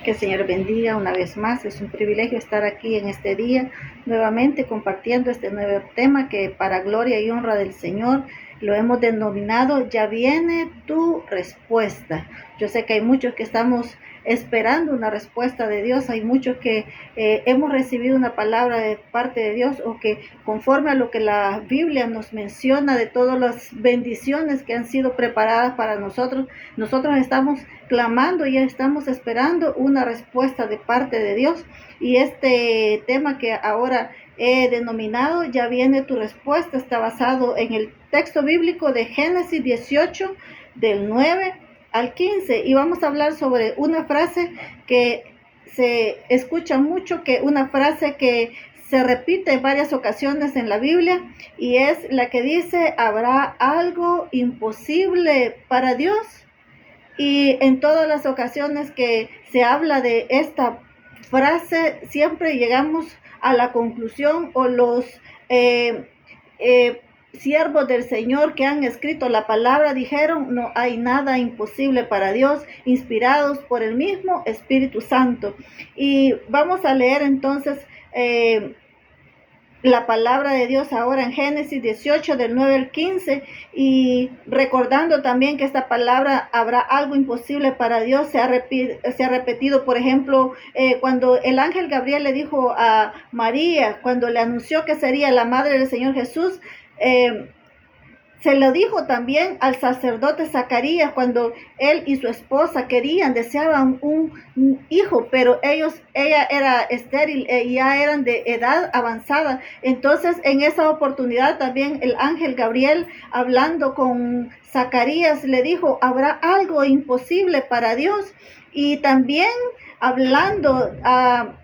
Que el Señor bendiga una vez más. Es un privilegio estar aquí en este día nuevamente compartiendo este nuevo tema que para gloria y honra del Señor lo hemos denominado Ya viene tu respuesta. Yo sé que hay muchos que estamos esperando una respuesta de Dios, hay muchos que hemos recibido una palabra de parte de Dios, o que conforme a lo que la Biblia nos menciona de todas las bendiciones que han sido preparadas para nosotros, nosotros estamos clamando y estamos esperando una respuesta de parte de Dios. Y este tema que ahora he denominado Ya viene tu respuesta está basado en el texto bíblico de Génesis 18 del 9 al 15, y vamos a hablar sobre una frase que se escucha mucho, que una frase que se repite en varias ocasiones en la Biblia, y es la que dice: ¿habrá algo imposible para Dios? Y en todas las ocasiones que se habla de esta frase, siempre llegamos a la conclusión, o los siervos del Señor que han escrito la palabra dijeron: no hay nada imposible para Dios, inspirados por el mismo Espíritu Santo. Y vamos a leer entonces la palabra de Dios ahora en Génesis 18 del 9 al 15, y recordando también que esta palabra ¿habrá algo imposible para Dios? Se ha repetido, por ejemplo, cuando el ángel Gabriel le dijo a María, cuando le anunció que sería la madre del Señor Jesús, se lo dijo también al sacerdote Zacarías cuando él y su esposa deseaban un hijo, pero ella era estéril y ya eran de edad avanzada. Entonces, en esa oportunidad también el ángel Gabriel, hablando con Zacarías, le dijo: ¿habrá algo imposible para Dios? Y también hablando a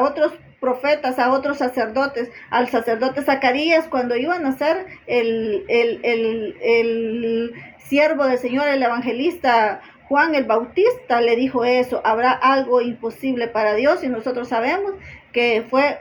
otros profetas, a otros sacerdotes, al sacerdote Zacarías, cuando iba a nacer el siervo del Señor, el evangelista Juan el Bautista, le dijo eso: ¿habrá algo imposible para Dios? Y nosotros sabemos que fue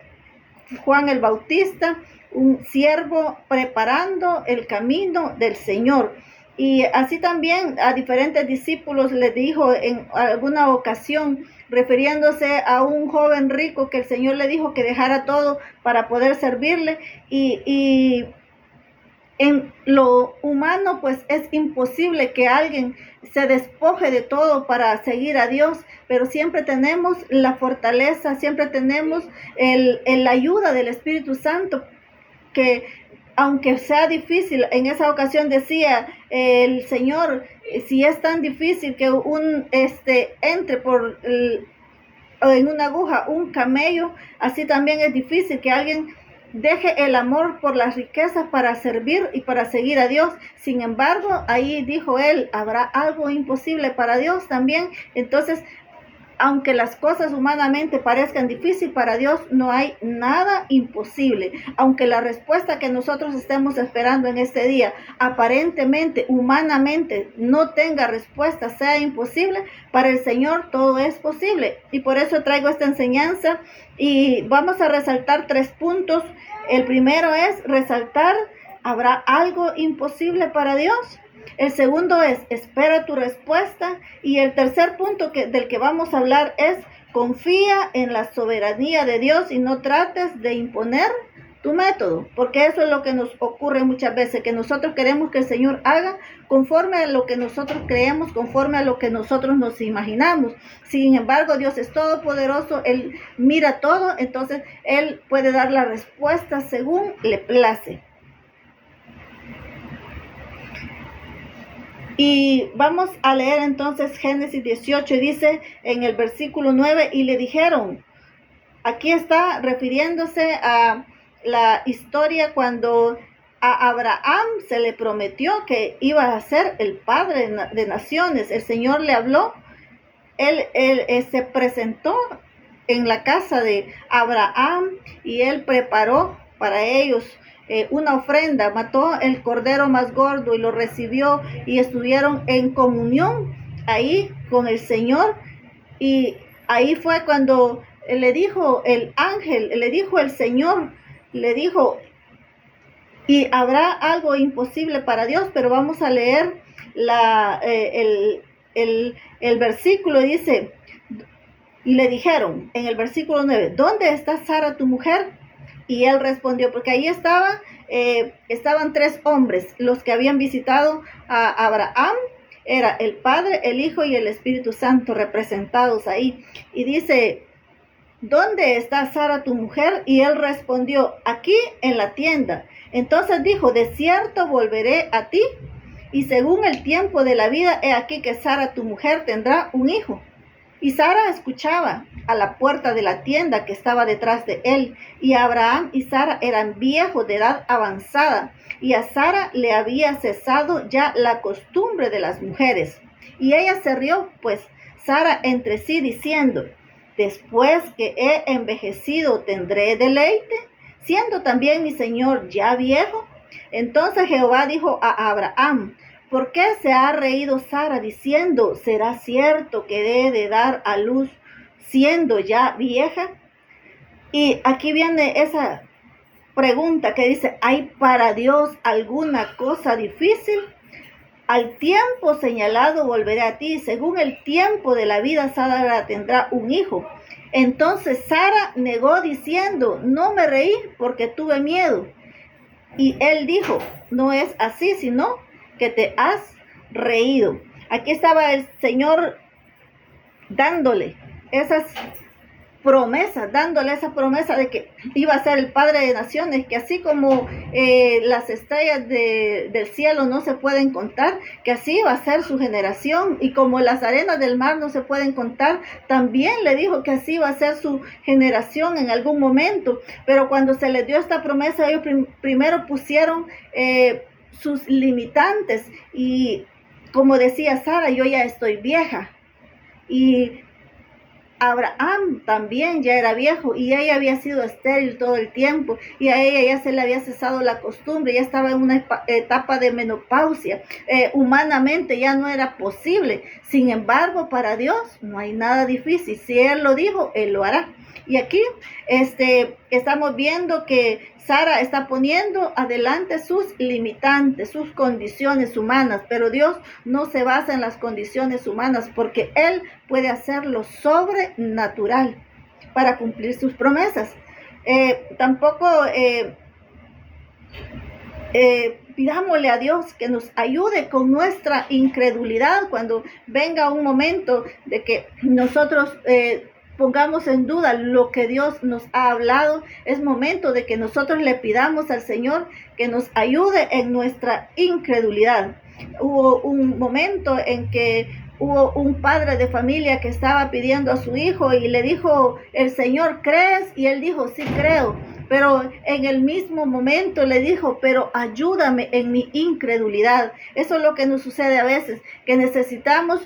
Juan el Bautista, un siervo preparando el camino del Señor. Y así también a diferentes discípulos les dijo en alguna ocasión, refiriéndose a un joven rico, que el Señor le dijo que dejara todo para poder servirle. Y en lo humano, pues es imposible que alguien se despoje de todo para seguir a Dios, pero siempre tenemos la fortaleza, siempre tenemos la ayuda del Espíritu Santo, que aunque sea difícil, en esa ocasión decía el Señor: si es tan difícil que entre por en una aguja un camello, así también es difícil que alguien deje el amor por las riquezas para servir y para seguir a Dios. Sin embargo, ahí dijo él: ¿habrá algo imposible para Dios también? Entonces, aunque las cosas humanamente parezcan difíciles, para Dios no hay nada imposible. Aunque la respuesta que nosotros estemos esperando en este día aparentemente, humanamente, no tenga respuesta, sea imposible, para el Señor todo es posible. Y por eso traigo esta enseñanza, y vamos a resaltar 3 puntos. El primero es resaltar: ¿habrá algo imposible para Dios? El segundo es: espera tu respuesta. Y el tercer punto del que vamos a hablar es: confía en la soberanía de Dios y no trates de imponer tu método, porque eso es lo que nos ocurre muchas veces, que nosotros queremos que el Señor haga conforme a lo que nosotros creemos, conforme a lo que nosotros nos imaginamos. Sin embargo, Dios es todopoderoso, Él mira todo, entonces Él puede dar la respuesta según le place. Y vamos a leer entonces Génesis 18, dice en el versículo 9: y le dijeron. Aquí está refiriéndose a la historia cuando a Abraham se le prometió que iba a ser el padre de naciones. El Señor le habló, él se presentó en la casa de Abraham y él preparó para ellos una ofrenda, mató el cordero más gordo y lo recibió, y estuvieron en comunión ahí con el Señor. Y ahí fue cuando le dijo el ángel, le dijo el Señor, le dijo: y habrá algo imposible para Dios. Pero vamos a leer el versículo dice, y le dijeron en el versículo 9, ¿dónde está Sara tu mujer? Y él respondió, porque ahí estaban 3 hombres, los que habían visitado a Abraham, era el Padre, el Hijo y el Espíritu Santo representados ahí. Y dice, ¿dónde está Sara tu mujer? Y él respondió, aquí en la tienda. Entonces dijo, de cierto volveré a ti, y según el tiempo de la vida, he aquí que Sara tu mujer tendrá un hijo. Y Sara escuchaba a la puerta de la tienda que estaba detrás de él. Y Abraham y Sara eran viejos de edad avanzada. Y a Sara le había cesado ya la costumbre de las mujeres. Y ella se rió, pues, Sara entre sí, diciendo, después que he envejecido, ¿tendré deleite? Siendo también mi señor ya viejo. Entonces Jehová dijo a Abraham, ¿por qué se ha reído Sara diciendo, será cierto que he de dar a luz siendo ya vieja? Y aquí viene esa pregunta que dice, ¿hay para Dios alguna cosa difícil? Al tiempo señalado volveré a ti, según el tiempo de la vida Sara tendrá un hijo. Entonces Sara negó diciendo, no me reí porque tuve miedo. Y él dijo, no es así, sino que te has reído. Aquí estaba el Señor dándole esa promesa de que iba a ser el Padre de Naciones, que así como las estrellas del cielo no se pueden contar, que así iba a ser su generación, y como las arenas del mar no se pueden contar, también le dijo que así iba a ser su generación en algún momento. Pero cuando se les dio esta promesa, ellos primero pusieron sus limitantes, y como decía Sara, yo ya estoy vieja, y Abraham también ya era viejo y ella había sido estéril todo el tiempo, y a ella ya se le había cesado la costumbre, ya estaba en una etapa de menopausia, humanamente ya no era posible. Sin embargo, para Dios no hay nada difícil. Si Él lo dijo, Él lo hará. Y aquí estamos viendo que Sara está poniendo adelante sus limitantes, sus condiciones humanas, pero Dios no se basa en las condiciones humanas, porque Él puede hacer lo sobrenatural para cumplir sus promesas. Tampoco pidámosle a Dios que nos ayude con nuestra incredulidad cuando venga un momento de que nosotros pongamos en duda lo que Dios nos ha hablado. Es momento de que nosotros le pidamos al Señor que nos ayude en nuestra incredulidad. Hubo un momento en que hubo un padre de familia que estaba pidiendo a su hijo y le dijo el Señor, ¿crees? Y él dijo, sí creo. Pero en el mismo momento le dijo, pero ayúdame en mi incredulidad. Eso es lo que nos sucede a veces, que necesitamos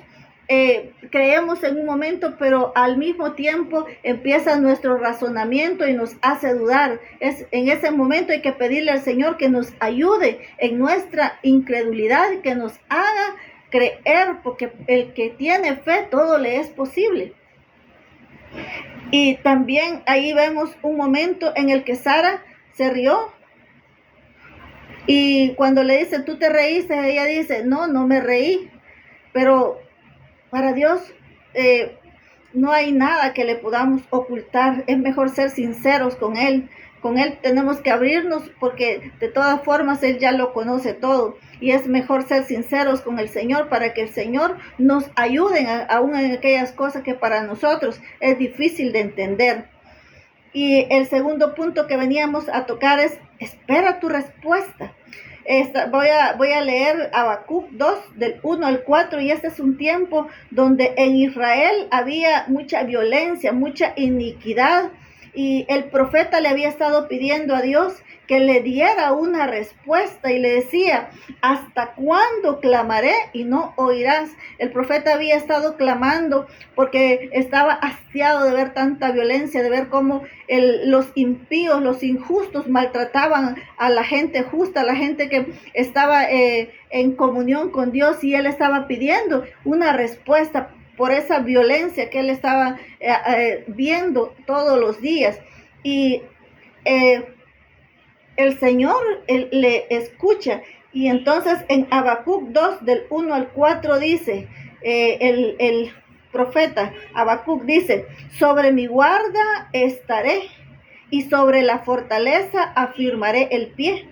creemos en un momento, pero al mismo tiempo empieza nuestro razonamiento y nos hace dudar. En ese momento hay que pedirle al Señor que nos ayude en nuestra incredulidad, que nos haga creer, porque el que tiene fe, todo le es posible. Y también ahí vemos un momento en el que Sara se rió. Y cuando le dice, ¿tú te reíste? Ella dice, no me reí. Pero para Dios no hay nada que le podamos ocultar. Es mejor ser sinceros con Él. Con Él tenemos que abrirnos, porque de todas formas Él ya lo conoce todo. Y es mejor ser sinceros con el Señor para que el Señor nos ayude aún en aquellas cosas que para nosotros es difícil de entender. Y el segundo punto que veníamos a tocar es, espera tu respuesta. Voy a leer Habacuc 2, del 1 al 4, y este es un tiempo donde en Israel había mucha violencia, mucha iniquidad, y el profeta le había estado pidiendo a Dios que le diera una respuesta, y le decía, ¿hasta cuándo clamaré y no oirás? El profeta había estado clamando porque estaba hastiado de ver tanta violencia, de ver cómo los impíos, los injustos maltrataban a la gente justa, a la gente que estaba en comunión con Dios, y él estaba pidiendo una respuesta por esa violencia que él estaba viendo todos los días. Y el Señor le escucha, y entonces en Habacuc 2, del 1 al 4 dice, el profeta Habacuc dice, sobre mi guarda estaré y sobre la fortaleza afirmaré el pie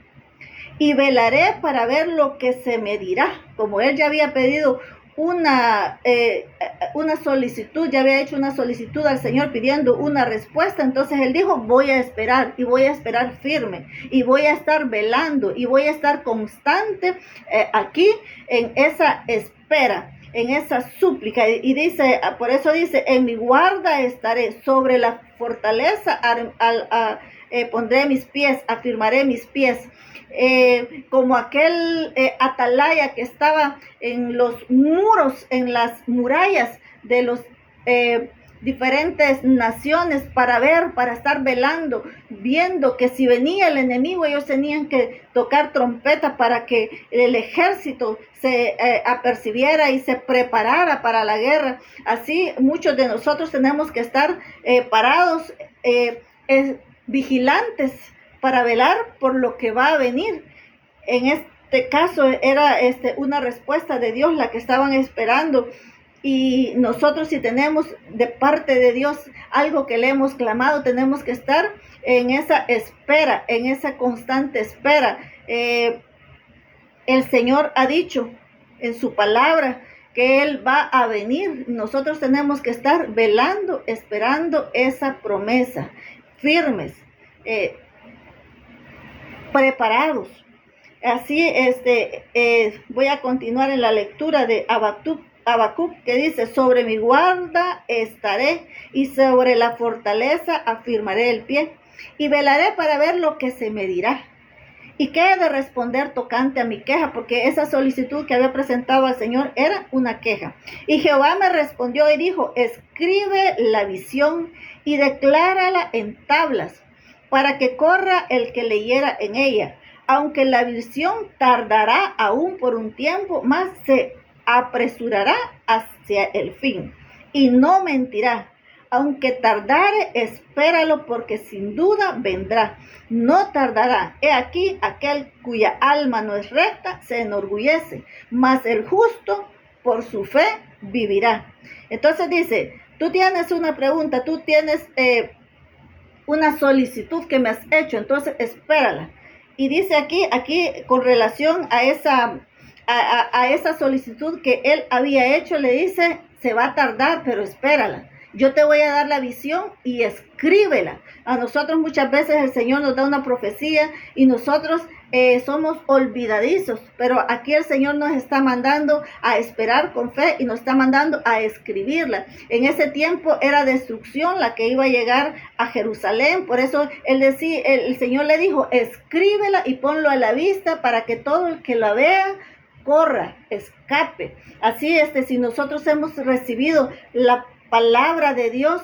y velaré para ver lo que se me dirá. Como él ya había pedido una solicitud, ya había hecho una solicitud al Señor pidiendo una respuesta, entonces él dijo, voy a esperar y voy a esperar firme y voy a estar velando y voy a estar constante aquí en esa espera, en esa súplica. Y dice, por eso dice, en mi guarda estaré, sobre la fortaleza pondré mis pies, afirmaré mis pies. Como aquel atalaya que estaba en los muros, en las murallas de los diferentes naciones para ver, para estar velando, viendo que si venía el enemigo, ellos tenían que tocar trompeta para que el ejército se apercibiera y se preparara para la guerra. Así muchos de nosotros tenemos que estar parados, vigilantes, para velar por lo que va a venir. En este caso era una respuesta de Dios la que estaban esperando. Y nosotros, si tenemos de parte de Dios algo que le hemos clamado, tenemos que estar en esa espera, en esa constante espera. El Señor ha dicho en su palabra que Él va a venir. Nosotros tenemos que estar velando, esperando esa promesa, firmes, preparados. Así voy a continuar en la lectura de Habacuc, que dice, sobre mi guarda estaré y sobre la fortaleza afirmaré el pie y velaré para ver lo que se me dirá. ¿Y qué he de responder tocante a mi queja? Porque esa solicitud que había presentado al Señor era una queja. Y Jehová me respondió y dijo, escribe la visión y declárala en tablas, para que corra el que leyera en ella. Aunque la visión tardará aún por un tiempo, más se apresurará hacia el fin, y no mentirá. Aunque tardare, espéralo, porque sin duda vendrá. No tardará. He aquí, aquel cuya alma no es recta se enorgullece, mas el justo por su fe vivirá. Entonces dice, tú tienes una pregunta, tú tienes una solicitud que me has hecho, entonces espérala. Y dice aquí con relación a esa solicitud que él había hecho, le dice, se va a tardar, pero espérala. Yo te voy a dar la visión y escríbela. A nosotros muchas veces el Señor nos da una profecía y nosotros somos olvidadizos, pero aquí el Señor nos está mandando a esperar con fe y nos está mandando a escribirla. En ese tiempo era destrucción la que iba a llegar a Jerusalén, por eso el Señor le dijo, escríbela y ponlo a la vista para que todo el que la vea corra, escape. Así si nosotros hemos recibido la palabra de Dios,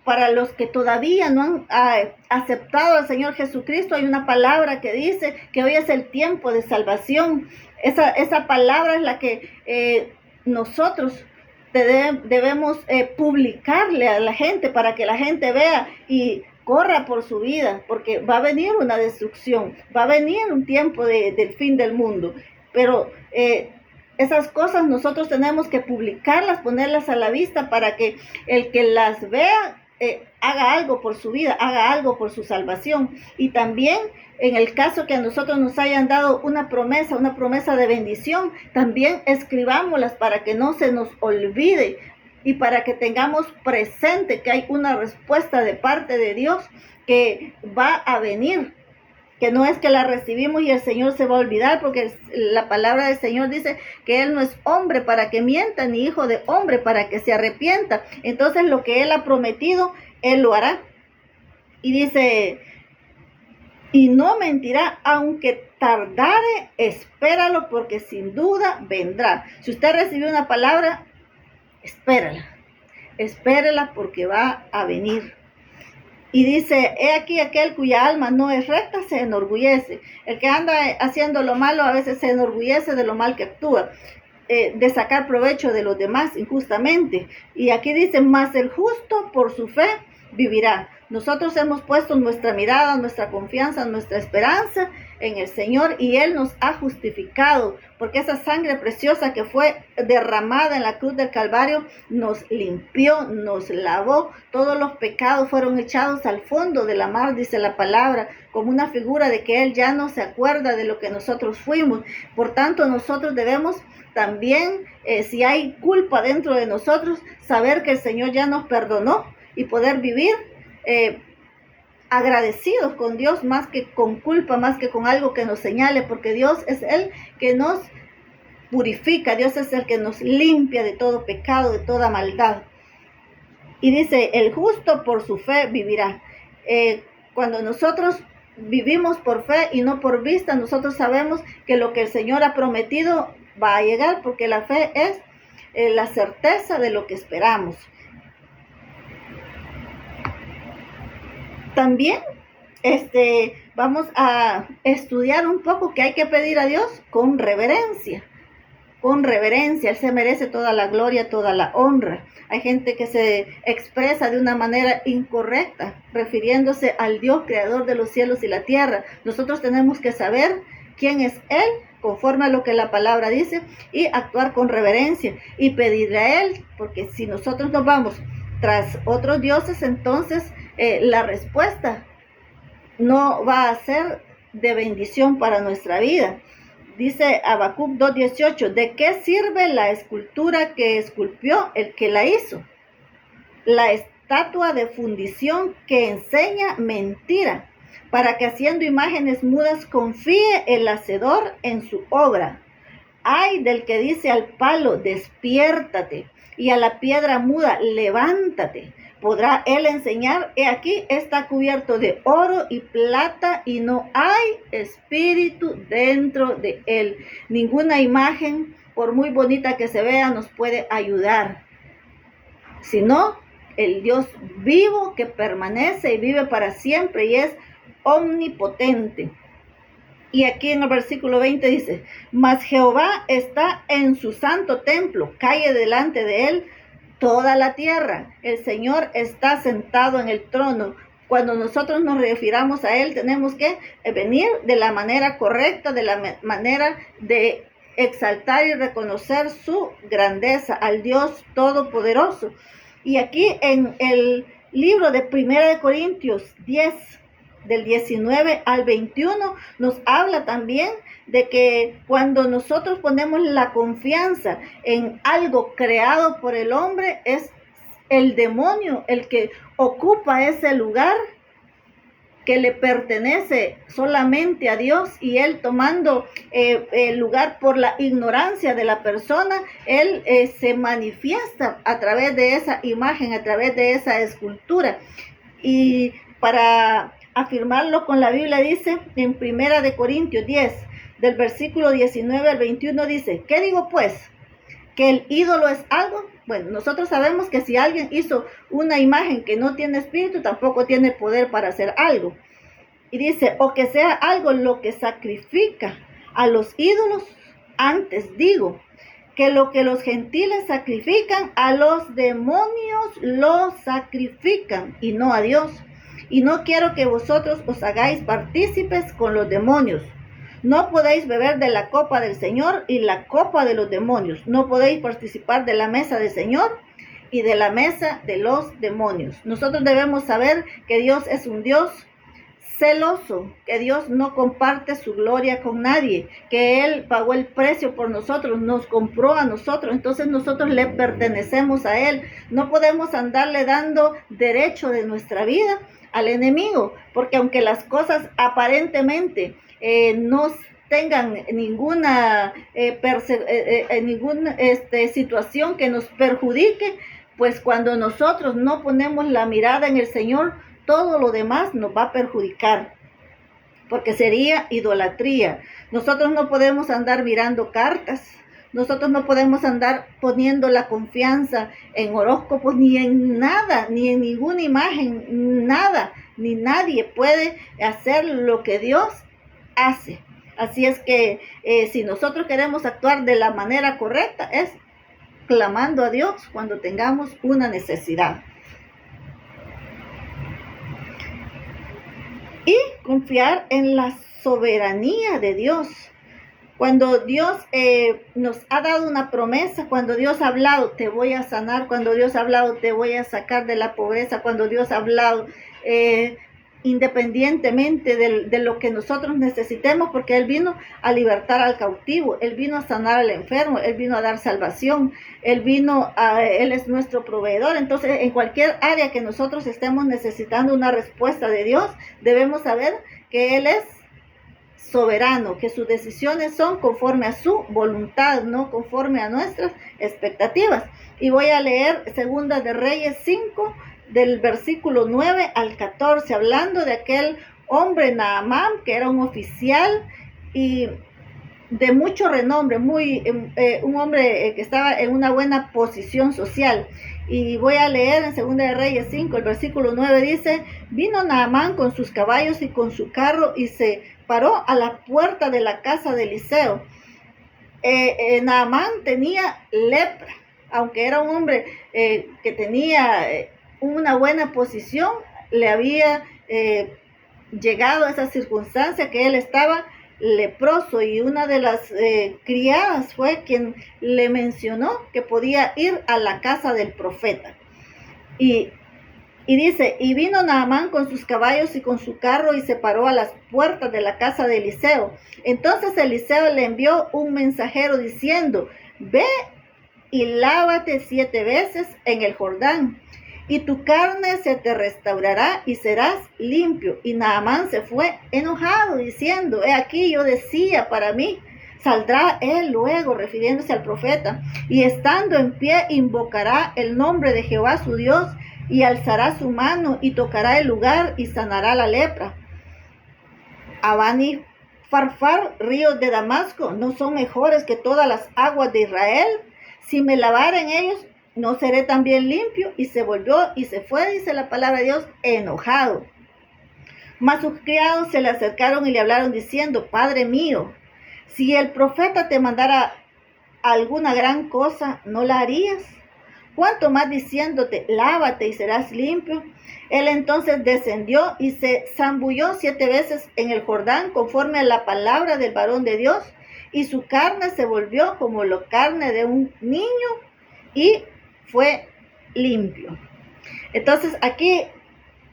para los que todavía no han aceptado al Señor Jesucristo, hay una palabra que dice que hoy es el tiempo de salvación. Esa palabra es la que nosotros debemos publicarle a la gente, para que la gente vea y corra por su vida, porque va a venir una destrucción, va a venir un tiempo del fin del mundo. Pero esas cosas nosotros tenemos que publicarlas, ponerlas a la vista, para que el que las vea haga algo por su vida, haga algo por su salvación. Y también en el caso que a nosotros nos hayan dado una promesa de bendición, también escribámoslas para que no se nos olvide y para que tengamos presente que hay una respuesta de parte de Dios que va a venir, que no es que la recibimos y el Señor se va a olvidar, porque la palabra del Señor dice que Él no es hombre para que mienta, ni hijo de hombre para que se arrepienta. Entonces lo que Él ha prometido, Él lo hará. Y dice, y no mentirá, aunque tardare, espéralo, porque sin duda vendrá. Si usted recibió una palabra, espérala porque va a venir. Y dice, he aquí aquel cuya alma no es recta se enorgullece. El que anda haciendo lo malo a veces se enorgullece de lo mal que actúa, de sacar provecho de los demás injustamente. Y aquí dice, mas el justo por su fe vivirá. Nosotros hemos puesto nuestra mirada, nuestra confianza, nuestra esperanza en el Señor y Él nos ha justificado, porque esa sangre preciosa que fue derramada en la cruz del Calvario nos limpió, nos lavó, todos los pecados fueron echados al fondo de la mar, dice la palabra, como una figura de que Él ya no se acuerda de lo que nosotros fuimos. Por tanto, nosotros debemos también, si hay culpa dentro de nosotros, saber que el Señor ya nos perdonó y poder vivir agradecidos con Dios, más que con culpa, más que con algo que nos señale, porque Dios es el que nos purifica, Dios es el que nos limpia de todo pecado, de toda maldad. Y dice, el justo por su fe vivirá. Cuando nosotros vivimos por fe y no por vista, nosotros sabemos que lo que el Señor ha prometido va a llegar, porque la fe es la certeza de lo que esperamos. También vamos a estudiar un poco que hay que pedir a Dios con reverencia. Con reverencia, Él se merece toda la gloria, toda la honra. Hay gente que se expresa de una manera incorrecta, refiriéndose al Dios creador de los cielos y la tierra. Nosotros tenemos que saber quién es Él, conforme a lo que la palabra dice, y actuar con reverencia y pedirle a Él, porque si nosotros nos vamos tras otros dioses, entonces la respuesta no va a ser de bendición para nuestra vida. Dice Habacuc 2:18, ¿de qué sirve la escultura que esculpió el que la hizo? La estatua de fundición que enseña mentira, para que haciendo imágenes mudas confíe el hacedor en su obra. Ay del que dice al palo, despiértate, y a la piedra muda, levántate. Podrá él enseñar, he aquí está cubierto de oro y plata y no hay espíritu dentro de él. Ninguna imagen, por muy bonita que se vea, nos puede ayudar, sino el Dios vivo que permanece y vive para siempre y es omnipotente. Y aquí en el versículo 20 dice, mas Jehová está en su santo templo, calle delante de él toda la tierra. El Señor está sentado en el trono. Cuando nosotros nos refiramos a Él, tenemos que venir de la manera correcta, de la manera de exaltar y reconocer su grandeza al Dios Todopoderoso. Y aquí en el libro de 1 de Corintios 10, del 19 al 21, nos habla también de que cuando nosotros ponemos la confianza en algo creado por el hombre, es el demonio el que ocupa ese lugar que le pertenece solamente a Dios, y él tomando el lugar por la ignorancia de la persona, él se manifiesta a través de esa imagen, a través de esa escultura. Y para afirmarlo con la Biblia dice en 1 de Corintios 10, del versículo 19 al 21, dice, ¿qué digo pues? ¿Que el ídolo es algo? Bueno, nosotros sabemos que si alguien hizo una imagen que no tiene espíritu, tampoco tiene poder para hacer algo. Y dice, o que sea algo lo que sacrifica a los ídolos, antes digo, que lo que los gentiles sacrifican, a los demonios lo sacrifican y no a Dios. Y no quiero que vosotros os hagáis partícipes con los demonios. No podéis beber de la copa del Señor y la copa de los demonios. No podéis participar de la mesa del Señor y de la mesa de los demonios. Nosotros debemos saber que Dios es un Dios celoso, que Dios no comparte su gloria con nadie, que Él pagó el precio por nosotros, nos compró a nosotros, entonces nosotros le pertenecemos a Él. No podemos andarle dando derecho de nuestra vida al enemigo, porque aunque las cosas aparentemente no tengan ninguna situación que nos perjudique, pues cuando nosotros no ponemos la mirada en el Señor, todo lo demás nos va a perjudicar, porque sería idolatría. Nosotros no podemos andar mirando cartas, nosotros no podemos andar poniendo la confianza en horóscopos, ni en nada, ni en ninguna imagen, nada, ni nadie puede hacer lo que Dios hace. Así es que si nosotros queremos actuar de la manera correcta, es clamando a Dios cuando tengamos una necesidad. y confiar en la soberanía de Dios. Cuando Dios nos ha dado una promesa, cuando Dios ha hablado, te voy a sanar, cuando Dios ha hablado, te voy a sacar de la pobreza, cuando Dios ha hablado, independientemente de lo que nosotros necesitemos, porque Él vino a libertar al cautivo, Él vino a sanar al enfermo, Él vino a dar salvación, Él es nuestro proveedor. Entonces, en cualquier área que nosotros estemos necesitando una respuesta de Dios, debemos saber que Él es soberano, que sus decisiones son conforme a su voluntad, no conforme a nuestras expectativas. Y voy a leer Segunda de Reyes 5, del versículo 9 al 14, hablando de aquel hombre Naamán, que era un oficial y de mucho renombre, un hombre que estaba en una buena posición social. Y voy a leer en Segunda de Reyes 5, el versículo 9 dice: vino Naamán con sus caballos y con su carro y se paró a la puerta de la casa de Eliseo. Naamán tenía lepra, aunque era un hombre que tenía una buena posición, le había llegado a esa circunstancia que él estaba leproso, y una de las criadas fue quien le mencionó que podía ir a la casa del profeta. Y dice: y vino Naamán con sus caballos y con su carro y se paró a las puertas de la casa de Eliseo. Entonces Eliseo le envió un mensajero diciendo: ve y lávate 7 veces en el Jordán, y tu carne se te restaurará y serás limpio. Y Naamán se fue enojado, diciendo: he aquí, yo decía para mí, saldrá él luego, refiriéndose al profeta, y estando en pie invocará el nombre de Jehová su Dios, y alzará su mano y tocará el lugar y sanará la lepra. Abán y Farfar, ríos de Damasco, ¿no son mejores que todas las aguas de Israel? Si me lavare en ellos, ¿no seré también limpio? Y se volvió y se fue, dice la palabra de Dios, enojado. Mas sus criados se le acercaron y le hablaron diciendo: Padre mío, si el profeta te mandara alguna gran cosa, ¿no la harías? ¿Cuánto más diciéndote: lávate y serás limpio? Él entonces descendió y se zambulló 7 veces en el Jordán, conforme a la palabra del varón de Dios, y su carne se volvió como la carne de un niño, y fue limpio. Entonces aquí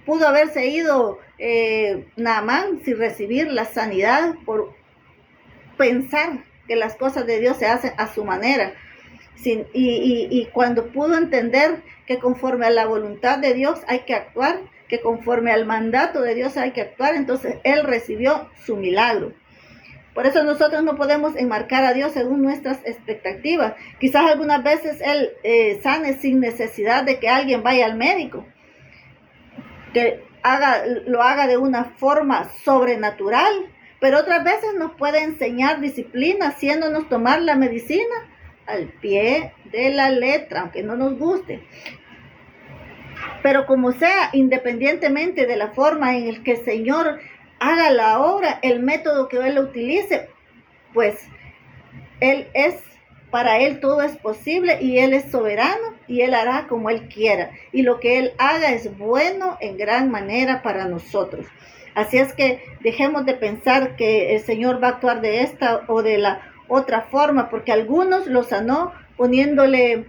pudo haberse ido Naamán sin recibir la sanidad, por pensar que las cosas de Dios se hacen a su manera. Y cuando pudo entender que conforme a la voluntad de Dios hay que actuar, que conforme al mandato de Dios hay que actuar, entonces él recibió su milagro. Por eso nosotros no podemos enmarcar a Dios según nuestras expectativas. Quizás algunas veces Él sane sin necesidad de que alguien vaya al médico, que lo haga de una forma sobrenatural, pero otras veces nos puede enseñar disciplina, haciéndonos tomar la medicina al pie de la letra, aunque no nos guste. Pero como sea, independientemente de la forma en la que el Señor haga la obra, el método que Él utilice, pues para Él todo es posible, y Él es soberano, y Él hará como Él quiera, y lo que Él haga es bueno en gran manera para nosotros. Así es que dejemos de pensar que el Señor va a actuar de esta o de la otra forma, porque algunos lo sanó poniéndole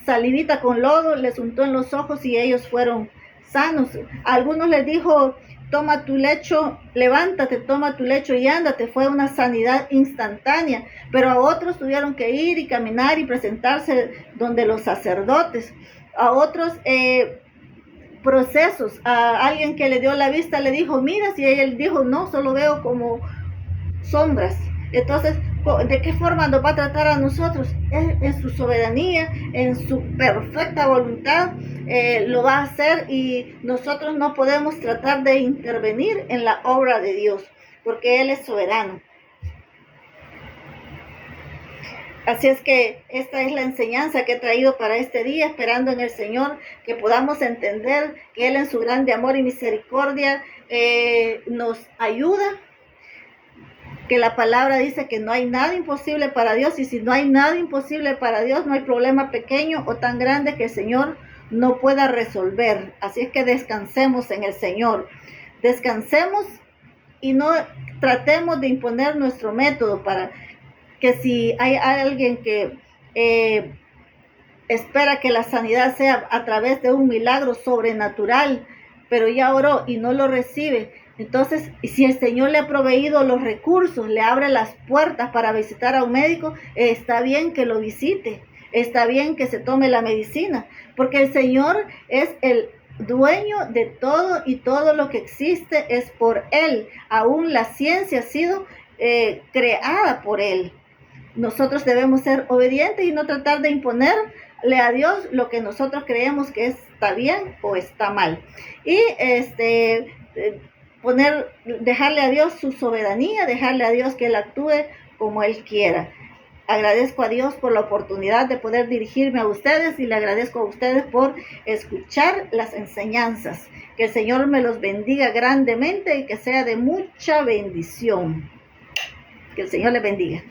salivita con lodo, les untó en los ojos y ellos fueron sanos. A algunos les dijo: toma tu lecho, levántate, toma tu lecho y ándate. Fue una sanidad instantánea. Pero a otros tuvieron que ir y caminar y presentarse donde los sacerdotes. A otros procesos. A alguien que le dio la vista le dijo: mira, si él dijo: no, solo veo como sombras. Entonces, ¿de qué forma nos va a tratar a nosotros? Él, en su soberanía, en su perfecta voluntad, lo va a hacer, y nosotros no podemos tratar de intervenir en la obra de Dios, porque Él es soberano. Así es que esta es la enseñanza que he traído para este día, esperando en el Señor que podamos entender que Él, en su grande amor y misericordia, nos ayuda, que la palabra dice que no hay nada imposible para Dios, y si no hay nada imposible para Dios, no hay problema pequeño o tan grande que el Señor no pueda resolver. Así es que descansemos en el Señor. descansemos y no tratemos de imponer nuestro método para que si hay alguien que espera que la sanidad sea a través de un milagro sobrenatural, pero ya oró y no lo recibe. Entonces, si el Señor le ha proveído los recursos, le abre las puertas para visitar a un médico, está bien que lo visite, está bien que se tome la medicina, porque el Señor es el dueño de todo y todo lo que existe es por Él. Aún la ciencia ha sido creada por Él. Nosotros debemos ser obedientes y no tratar de imponerle a Dios lo que nosotros creemos que está bien o está mal. Y dejarle a Dios su soberanía, dejarle a Dios que Él actúe como Él quiera. Agradezco a Dios por la oportunidad de poder dirigirme a ustedes y le agradezco a ustedes por escuchar las enseñanzas. Que el Señor me los bendiga grandemente y que sea de mucha bendición. Que el Señor les bendiga.